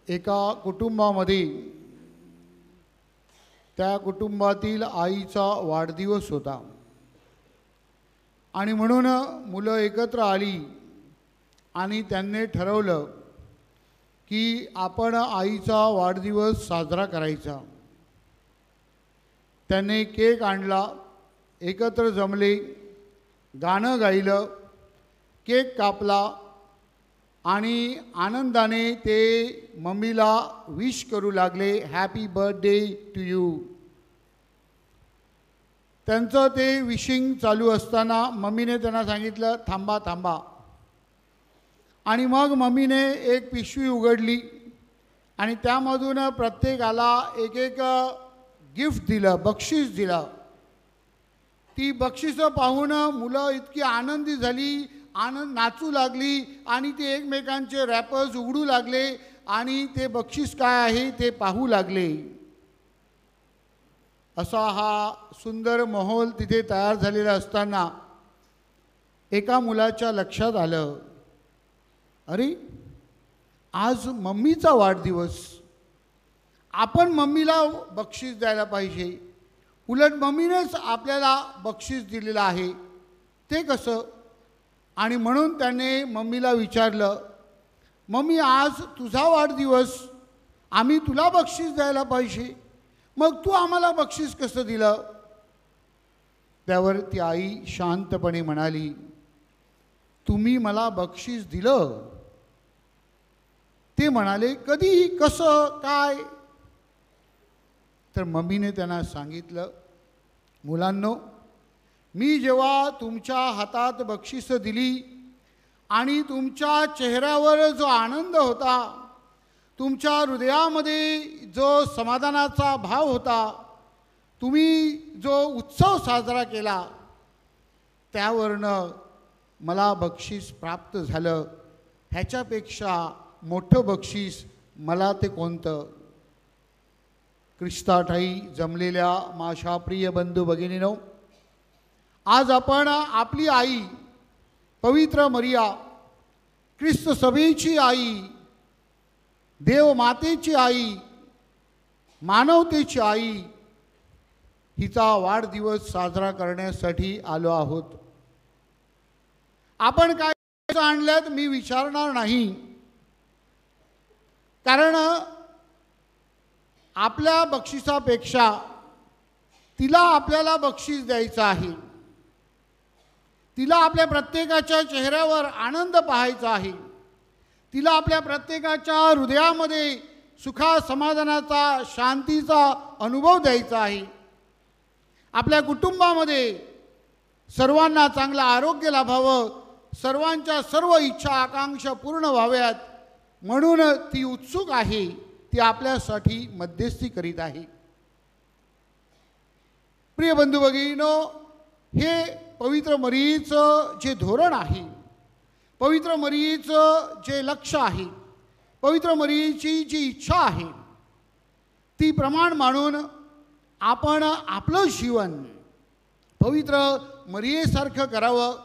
एका कुटुंबामध्ये त्या कुटुंबातील आईचा वाढदिवस होता आणि म्हणून मुलं एकत्र आली आणि त्यांनी ठरवलं की आपण आईचा वाढदिवस साजरा करायचा। त्यांनी केक आणला, एकत्र जमले, गाणं गायलं, केक कापला आणि आनंदाने ते मम्मीला विश करू लागले, हॅपी बर्थडे टू यू। त्यांचं ते विशिंग चालू असताना मम्मीने त्यांना सांगितलं थांबा थांबा, आणि मग मम्मीने एक पिशवी उघडली आणि त्यामधून प्रत्येकाला एक एक गिफ्ट दिलं, बक्षीस दिलं। ती बक्षिसं पाहून मुलं इतकी आनंदी झाली, नाचू लागली आणि ते एकमेकांचे रॅपर्स उघडू लागले आणि ते बक्षीस काय आहे ते पाहू लागले। असा हा सुंदर माहोल तिथे तयार झालेला असताना एका मुलाच्या लक्षात आलं, अरे आज मम्मीचा वाढदिवस, आपण मम्मीला बक्षीस द्यायला पाहिजे, उलट मम्मीनेच आपल्याला बक्षीस दिलेलं आहे, ते कसं? आणि म्हणून त्याने मम्मीला विचारलं, मम्मी आज तुझा वाढदिवस, आम्ही तुला बक्षीस द्यायला पाहिजे, मग तू आम्हाला बक्षीस कसं दिलं? त्यावर ती आई शांतपणे म्हणाली, तुम्ही मला बक्षीस दिलं? ते म्हणाले, कधी, कसं, काय? तर मम्मीने त्यांना सांगितलं, मुलांनो, मी जेव्हा तुमच्या हातात बक्षीस दिली आणि तुमच्या चेहऱ्यावर जो आनंद होता, तुमच्या हृदयामध्ये जो समाधानाचा भाव होता, तुम्ही जो उत्सव साजरा केला, त्यावरनं मला बक्षीस प्राप्त झालं। ह्याच्यापेक्षा मोठं बक्षीस मला ते कोणतं? ख्रिस्ताठाई जमलेल्या माझ्या प्रिय बंधू भगिनींनो, आज आपण आपली आई पवित्र मरिया, ख्रिस्त सभेची आई, देव मातेची आई, मानवतेची आई, हिचा वाढदिवस साजरा करण्यासाठी आलो आहोत। आपण काय आणल्यात मी विचारणार नाही, कारण आपल्या बक्षिसापेक्षा तिला आपल्याला बक्षीस द्यायचं आहे, तिला आपल्या प्रत्येकाच्या चेहऱ्यावर आनंद पाहायचा आहे, तिला आपल्या प्रत्येकाच्या हृदयामध्ये सुखा समाधानाचा, शांतीचा अनुभव द्यायचा आहे। आपल्या कुटुंबामध्ये सर्वांना चांगलं आरोग्य लाभावं, सर्वांच्या सर्व इच्छा आकांक्षा पूर्ण व्हाव्यात, म्हणून ती उत्सुक आहे, ती आपल्यासाठी मध्यस्थी करीत आहे। प्रिय बंधू भगिनींनो, हे पवित्र मरियेचं जे धोरण आहे, पवित्र मरियेचं जे लक्ष्य आहे, पवित्र मरियेची जी इच्छा आहे, ती प्रमाण मानून आपण आपलं जीवन पवित्र मरियेसारखं करावं,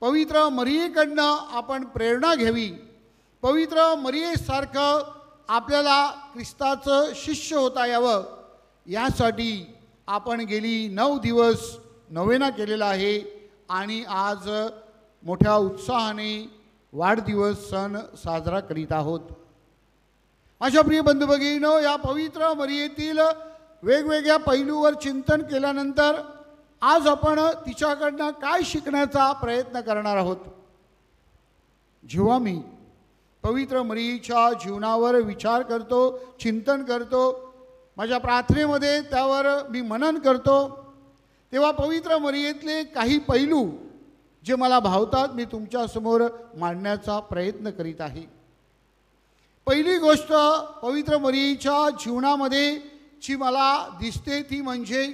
पवित्र मरियेकडनं आपण प्रेरणा घ्यावी, पवित्र मरियेसारखं आपल्याला ख्रिस्ताचं शिष्य होता यावं, यासाठी आपण गेली 9 दिवस नवेना केलेला आहे आणि आज मोठ्या उत्साहाने वाढदिवस सण साजरा करीत आहोत। माझ्या प्रिय बंधू भगिनींनो, या पवित्र मरियेतील वेगवेगळ्या पैलूवर चिंतन केल्यानंतर आज आपण तिच्याकडनं काय शिकण्याचा प्रयत्न करणार आहोत। जेव्हा मी पवित्र मरियेच्या जीवनावर विचार करतो, चिंतन करतो, माझ्या प्रार्थनेमध्ये त्यावर मी मनन करतो, तेव्हा पवित्र मरियेतले काही पैलू जे मला भावतात मी तुमच्यासमोर मांडण्याचा प्रयत्न करीत आहे। पहिली गोष्ट पवित्र मरियेच्या जीवनामध्ये जी मला दिसते ती म्हणजे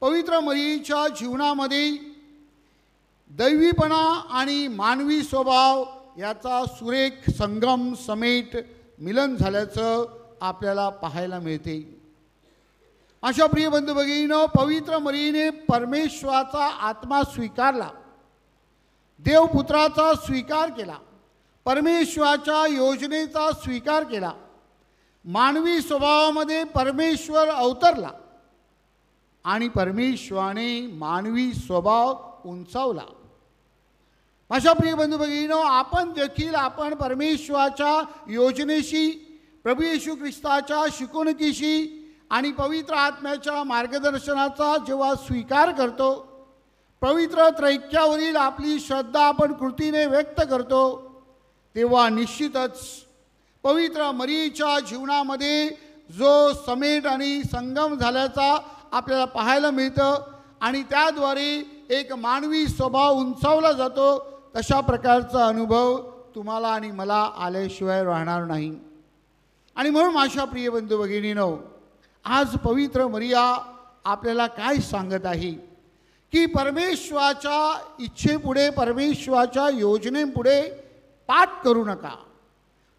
पवित्र मरियेच्या जीवनामध्ये दैवीपणा आणि मानवी स्वभाव याचा सुरेख संगम समेट मिलन झाल्याचं आपल्याला पाहायला मिळते। अशा प्रिय बंधू भगिनींनो, पवित्र मरियेने परमेश्वराचा आत्मा स्वीकारला, देवपुत्राचा स्वीकार केला, परमेश्वराच्या योजनेचा स्वीकार केला, मानवी स्वभावामध्ये परमेश्वर अवतरला आणि परमेश्वराने मानवी स्वभाव उंचावला. माझ्या प्रिय बंधू भगिनींनो, आपण परमेश्वराच्या योजनेशी, प्रभू येशू ख्रिस्ताच्या शिकवणुकीशी आणि पवित्र आत्म्याच्या मार्गदर्शनाचा जेव्हा स्वीकार करतो, पवित्र त्रैक्यावरील आपली श्रद्धा आपण कृतीने व्यक्त करतो, तेव्हा निश्चितच पवित्र मरियेच्या जीवनामध्ये जो समेट आणि संगम झाल्याचा आपल्याला पाहायला मिळतं आणि त्याद्वारे एक मानवी स्वभाव उंचावला जातो, तशा प्रकारचा अनुभव तुम्हाला आणि मला आल्याशिवाय राहणार नाही. आणि म्हणून माझ्या प्रिय बंधू भगिनींनो, आज पवित्र मरिया आपल्याला काय सांगत आहे की परमेश्वराच्या इच्छेपुढे, परमेश्वराच्या योजनेपुढे पाठ करू नका.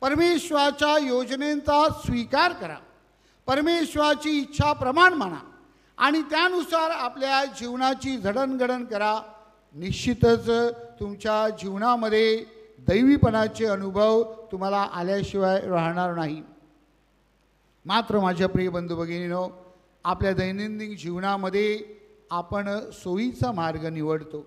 परमेश्वराच्या योजनेचा स्वीकार करा, परमेश्वराची इच्छा प्रमाण माना आणि त्यानुसार आपल्या जीवनाची जडणघडण करा. निश्चितच तुमच्या जीवनामध्ये दैवीपणाचे अनुभव तुम्हाला आल्याशिवाय राहणार नाही. मात्र माझ्या प्रिय बंधू भगिनींनो, आपल्या दैनंदिन जीवनामध्ये आपण सोयीचा मार्ग निवडतो.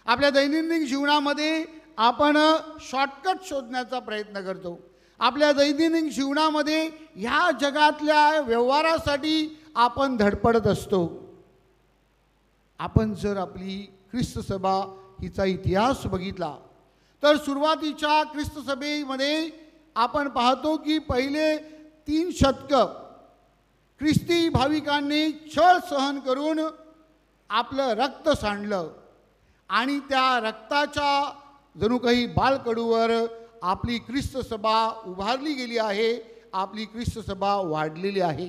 आपल्या दैनंदिन जीवनामध्ये आपण शॉर्टकट शोधण्याचा प्रयत्न करतो. आपल्या दैनंदिन जीवनामध्ये ह्या जगातल्या व्यवहारासाठी आपण धडपडत असतो. आपण जर आपली ख्रिस्त सभा हिचा इतिहास बघितला तर सुरुवातीच्या ख्रिस्त सभेमध्ये आपण पाहतो की पहिले 3 शतक ख्रिस्ती भाविकांनी छळ सहन करून आपलं रक्त सांडलं आणि त्या रक्ताच्या जणू काही बालकडूवर आपली ख्रिस्त सभा उभारली गेली आहे, आपली ख्रिस्त सभा वाढलेली आहे.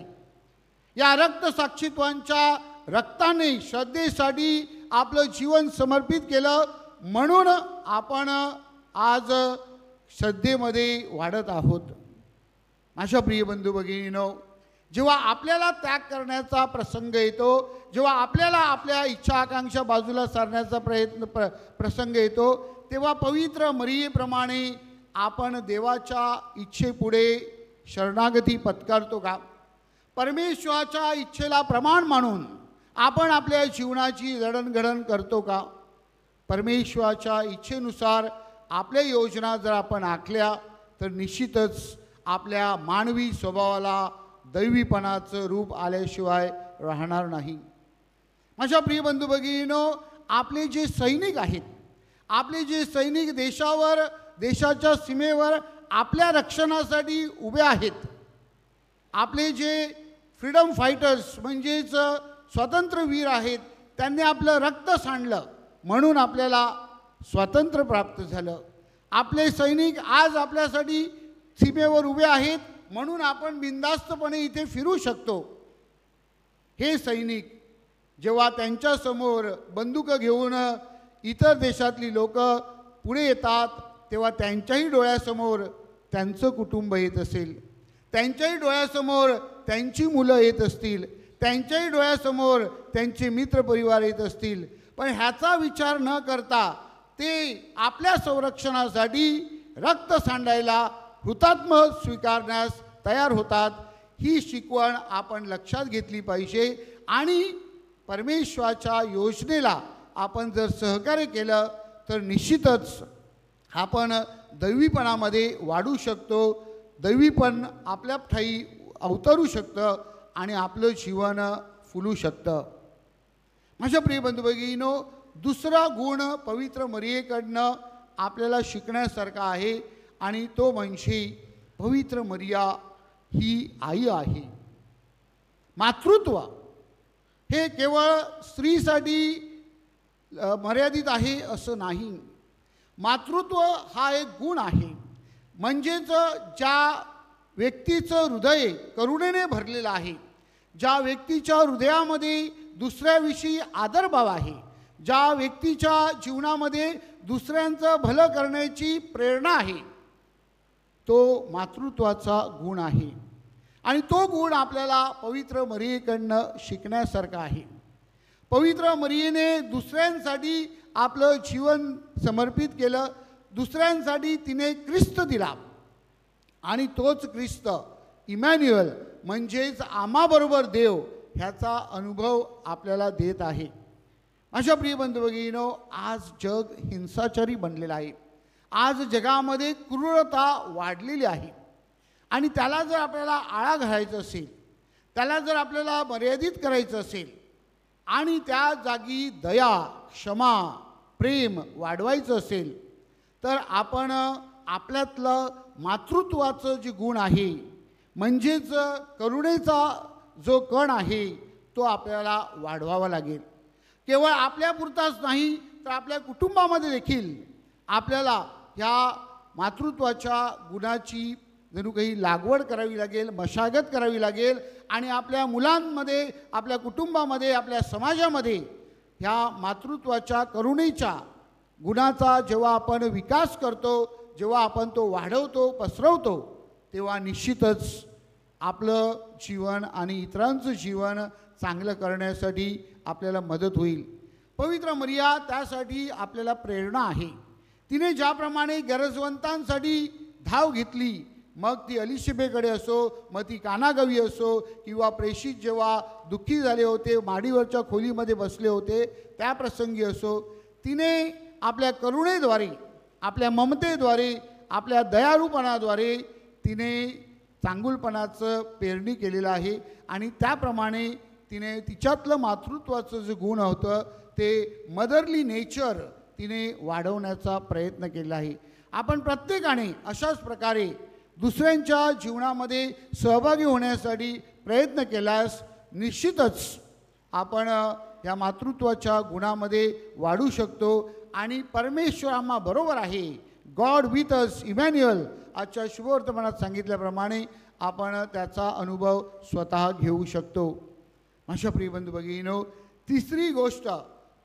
या रक्तसाक्षीत्वांच्या रक्ताने श्रद्धेसाठी आपलं जीवन समर्पित केलं, म्हणून आपण आज श्रद्धेमध्ये वाढत आहोत. माझ्या प्रिय बंधू भगिनींनो, जेव्हा आपल्याला त्याग करण्याचा प्रसंग येतो, जेव्हा आपल्याला आपल्या इच्छा आकांक्षा बाजूला सारण्याचा प्रसंग येतो, तेव्हा पवित्र मरियेप्रमाणे आपण देवाच्या इच्छेपुढे शरणागती पत्करतो का? परमेश्वराच्या इच्छेला प्रमाण मानून आपण आपल्या जीवनाची जडणघडण करतो का? परमेश्वराच्या इच्छेनुसार आपल्या योजना जर आपण आखल्या तर निश्चितच आपल्या मानवी स्वभावाला दैवीपणाचं रूप आल्याशिवाय राहणार नाही. माझ्या प्रिय बंधू भगिनींनो, आपले जे सैनिक आहेत, आपले जे सैनिक देशाच्या सीमेवर आपल्या रक्षणासाठी उभे आहेत, आपले जे फ्रीडम फायटर्स म्हणजेच स्वातंत्र्यवीर आहेत, त्यांनी आपलं रक्त सांडलं म्हणून आपल्याला स्वातंत्र्य प्राप्त झालं. आपले सैनिक आज आपल्यासाठी सीमेवर उभे आहेत म्हणून आपण बिनधास्तपणे इथे फिरू शकतो. हे सैनिक जेव्हा त्यांच्यासमोर बंदूक घेऊन इतर देशातली लोक पुढे येतात, तेव्हा त्यांच्याही डोळ्यासमोर त्यांचं कुटुंब येत असेल, त्यांच्याही डोळ्यासमोर त्यांची मुलं येत असतील, त्यांच्याही डोळ्यासमोर त्यांचे मित्रपरिवार येत असतील, पण ह्याचा विचार न करता ते आपल्या संरक्षणासाठी रक्त सांडायला, हुतात्म स्वीकारण्यास तयार होतात. ही शिकवण आपण लक्षात घेतली पाहिजे आणि परमेश्वराच्या योजनेला आपण जर सहकार्य केलं तर निश्चितच आपण दैवीपणामध्ये वाढू शकतो, दैवीपण आपल्या ठायी अवतरू शकतं आणि आपलं जीवन फुलू शकतं. माझ्या प्रिय बंधू भगिनींनो, दुसरा गुण पवित्र मरियेकडनं आपल्याला शिकण्यासारखा आहे आणि तो म्हणजे पवित्र मरिया ही आई आहे. मातृत्व हे केवळ स्त्रीसाठी मर्यादित आहे असं नाही. मातृत्व हा एक गुण आहे. म्हणजेच ज्या व्यक्तीचं हृदय करुणेने भरलेलं आहे, ज्या व्यक्तीच्या हृदयामध्ये दुसऱ्याविषयी आदरभाव आहे, ज्या व्यक्तीच्या जीवनामध्ये दुसऱ्यांचं भलं करण्याची प्रेरणा आहे, तो मातृत्वाचा गुण आहे. आणि तो गुण आपल्याला पवित्र मरियेकडनं शिकण्यासारखा आहे. पवित्र मरियेने दुसऱ्यांसाठी आपलं जीवन समर्पित केलं, दुसऱ्यांसाठी तिने ख्रिस्त दिला आणि तोच ख्रिस्त इमॅन्युअल म्हणजेच आम्हाबरोबर देव ह्याचा अनुभव आपल्याला देत आहे. अशा प्रिय बंधू भगिनीनो, आज जग हिंसाचारी बनलेलं आहे. आज जगामध्ये क्रूरता वाढलेली आहे आणि त्याला जर आपल्याला आळा घालायचा असेल, त्याला जर आपल्याला मर्यादित करायचं असेल आणि त्या जागी दया, क्षमा, प्रेम वाढवायचं असेल तर आपण आपल्यातलं मातृत्वाचं जे गुण आहे म्हणजेच करुणेचा जो कण आहे तो आपल्याला वाढवावा लागेल. केवळ आपल्यापुरताच नाही तर आपल्या कुटुंबामध्ये देखील आपल्याला ह्या मातृत्वाच्या गुणाची जणू काही लागवड करावी लागेल, मशागत करावी लागेल आणि आपल्या मुलांमध्ये, आपल्या कुटुंबामध्ये, आपल्या समाजामध्ये ह्या मातृत्वाच्या करुणेच्या गुणाचा जेव्हा आपण विकास करतो, जेव्हा आपण तो वाढवतो, पसरवतो, तेव्हा निश्चितच आपलं जीवन आणि इतरांचं जीवन चांगलं करण्यासाठी आपल्याला मदत होईल. पवित्र मरिया त्यासाठी आपल्याला प्रेरणा आहे. तिने ज्याप्रमाणे गरजवंतांसाठी धाव घेतली, मग ती अलिशबेकडे असो, मग ती कानागावी असो किंवा प्रेषित जेव्हा दुःखी झाले होते, माडीवरच्या खोलीमध्ये बसले होते त्या प्रसंगी असो, तिने आपल्या करुणेद्वारे, आपल्या ममतेद्वारे, आपल्या दयाळूपणाद्वारे तिने चांगुलपणाचं पेरणी केलेलं आहे आणि त्याप्रमाणे तिने तिच्यातलं मातृत्वाचं जे गुण होतं ते मदरली नेचर तिने वाढवण्याचा प्रयत्न केला आहे. आपण प्रत्येकाने अशाच प्रकारे दुसऱ्यांच्या जीवनामध्ये सहभागी होण्यासाठी प्रयत्न केल्यास निश्चितच आपण या मातृत्वाच्या गुणामध्ये वाढू शकतो आणि परमेश्वर आम्हा बरोबर आहे, गॉड विथ अस, इमॅन्युअल, आजच्या शुभवर्तमानात सांगितल्याप्रमाणे आपण त्याचा अनुभव स्वतः घेऊ शकतो. अशा प्रिय बंधू भगिनीनो, तिसरी गोष्ट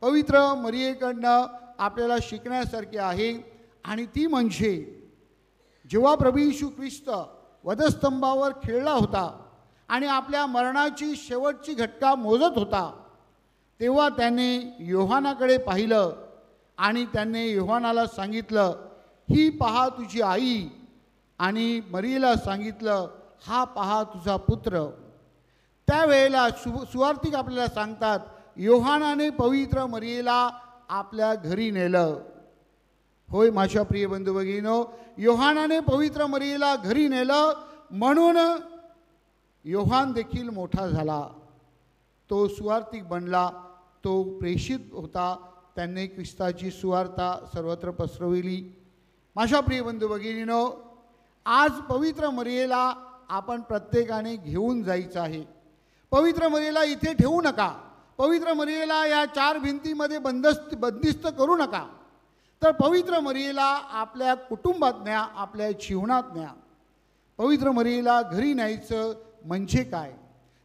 पवित्र मरियेकडनं आपल्याला शिकण्यासारखी आहे आणि ती म्हणजे जेव्हा प्रभू येशू ख्रिस्त वधस्तंभावर खिळला होता आणि आपल्या मरणाची शेवटची घटका मोजत होता, तेव्हा त्याने योहानाकडे पाहिलं आणि त्याने योहानाला सांगितलं, ही पहा तुझी आई, आणि मरियेला सांगितलं, हा पहा तुझा पुत्र. त्यावेळेला सुवार्तिक आपल्याला सांगतात, योहानाने पवित्र मरियेला आपल्या घरी नेलं. होय माझ्या प्रिय बंधू भगिनीनो, योहानाने पवित्र मरियेला घरी नेलं म्हणून योहान देखील मोठा झाला, तो सुवार्तिक बनला, तो प्रेषित होता, त्यांनी ख्रिस्ताची सुवार्ता सर्वत्र पसरविली. माझ्या प्रिय बंधू भगिनीनो, आज पवित्र मरियेला आपण प्रत्येकाने घेऊन जायचं आहे. पवित्र मरियेला इथे ठेवू नका, पवित्र मरियेला या चार भिंतीमध्ये बंदिस्त करू नका, तर पवित्र मरियेला आपल्या कुटुंबात न्या, आपल्या जीवनात न्या. पवित्र मरियेला घरी न्यायचं म्हणजे काय,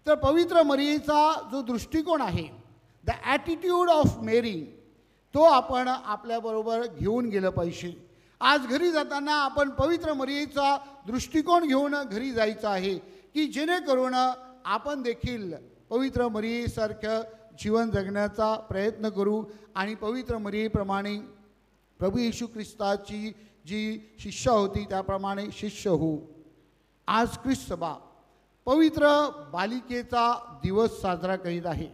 तर पवित्र मरियेचा जो दृष्टिकोन आहे, द ॲटिट्यूड ऑफ मेरी, तो आपण आपल्याबरोबर घेऊन गेलं पाहिजे. आज घरी जाताना आपण पवित्र मरियेचा दृष्टिकोन घेऊन घरी जायचं आहे की जेणेकरून आपण देखील पवित्र मरियेसारखं जीवन जगण्याचा प्रयत्न करू आणि पवित्र मरियेप्रमाणे प्रभू येशू ख्रिस्ताची जी शिष्या होती त्याप्रमाणे शिष्य होऊ. आज ख्रिस्त सभा पवित्र बालिकेचा दिवस साजरा करीत आहे.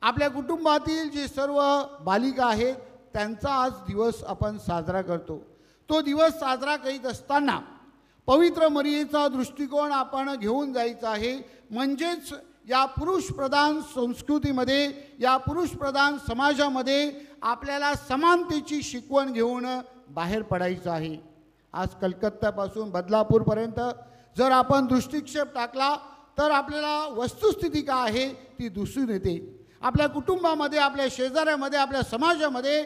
आपल्या कुटुंबातील जे सर्व बालिका आहेत त्यांचा आज दिवस आपण साजरा करतो. तो दिवस साजरा करीत असताना पवित्र मरियेचा दृष्टिकोन आपण घेऊन जायचा आहे. म्हणजेच या पुरुषप्रधान संस्कृतीमध्ये, या पुरुषप्रधान समाजामध्ये आपल्याला समानतेची शिकवण घेऊन बाहेर पडायचं आहे. आज कलकत्त्यापासून बदलापूरपर्यंत जर आपण दृष्टिक्षेप टाकला तर आपल्याला वस्तुस्थिती काय आहे ती दिसून येते. आपल्या कुटुंबामध्ये, आपल्या शेजाऱ्यामध्ये, आपल्या समाजामध्ये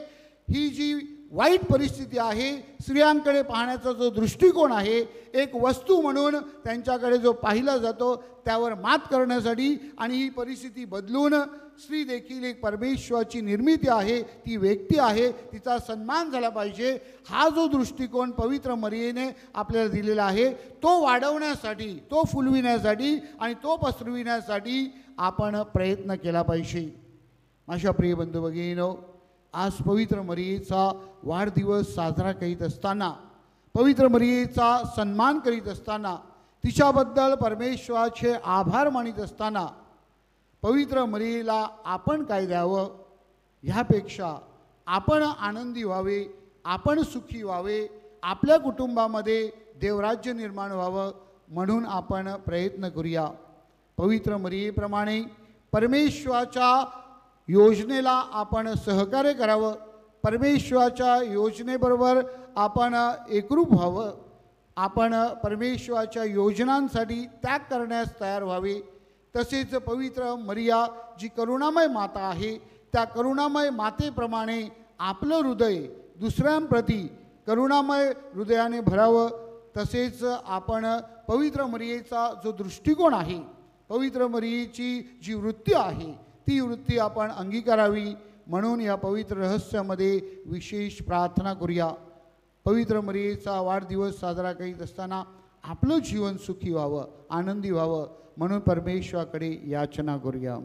ही जी वाईट परिस्थिती आहे, स्त्रियांकडे पाहण्याचा जो दृष्टिकोन आहे, एक वस्तू म्हणून त्यांच्याकडे जो पाहिला जातो, त्यावर मात करण्यासाठी आणि ही परिस्थिती बदलून स्त्री देखील एक परमेश्वराची निर्मिती आहे, ती व्यक्ती आहे, तिचा सन्मान झाला पाहिजे, हा जो दृष्टिकोन पवित्र मरियेने आपल्याला दिलेला आहे, तो वाढवण्यासाठी, तो फुलविण्यासाठी आणि तो पसरविण्यासाठी आपण प्रयत्न केला पाहिजे. माझ्या प्रिय बंधू भगिनीनो, आज पवित्र मरियेचा वाढदिवस साजरा करीत असताना, पवित्र मरियेचा सन्मान करीत असताना तिच्याबद्दल परमेश्वराचे आभार मानित असताना पवित्र मरियेला आपण काय द्यावं ह्यापेक्षा आपण आनंदी व्हावे, आपण सुखी व्हावे, आपल्या कुटुंबामध्ये देवराज्य निर्माण व्हावं म्हणून आपण प्रयत्न करूया. पवित्र मरियेप्रमाणे परमेश्वराच्या योजनेला आपण सहकार्य करावं, परमेश्वराच्या योजनेबरोबर आपण एकरूप व्हावं, आपण परमेश्वराच्या योजनांसाठी त्याग करण्यास तयार व्हावे. तसेच पवित्र मरिया जी करुणामय माता आहे त्या करुणामय मातेप्रमाणे आपलं हृदय दुसऱ्यांप्रती करुणामय हृदयाने भरावं. तसेच आपण पवित्र मरियेचा जो दृष्टिकोन आहे, पवित्र मरियेची जी वृत्ती आहे ती वृत्ती आपण अंगीकारावी म्हणून या पवित्र रहस्यामध्ये विशेष प्रार्थना करूया. पवित्र मरियेचा वाढदिवस साजरा करीत असताना आपलं जीवन सुखी व्हावं, आनंदी व्हावं म्हणून परमेश्वराकडे याचना करूया.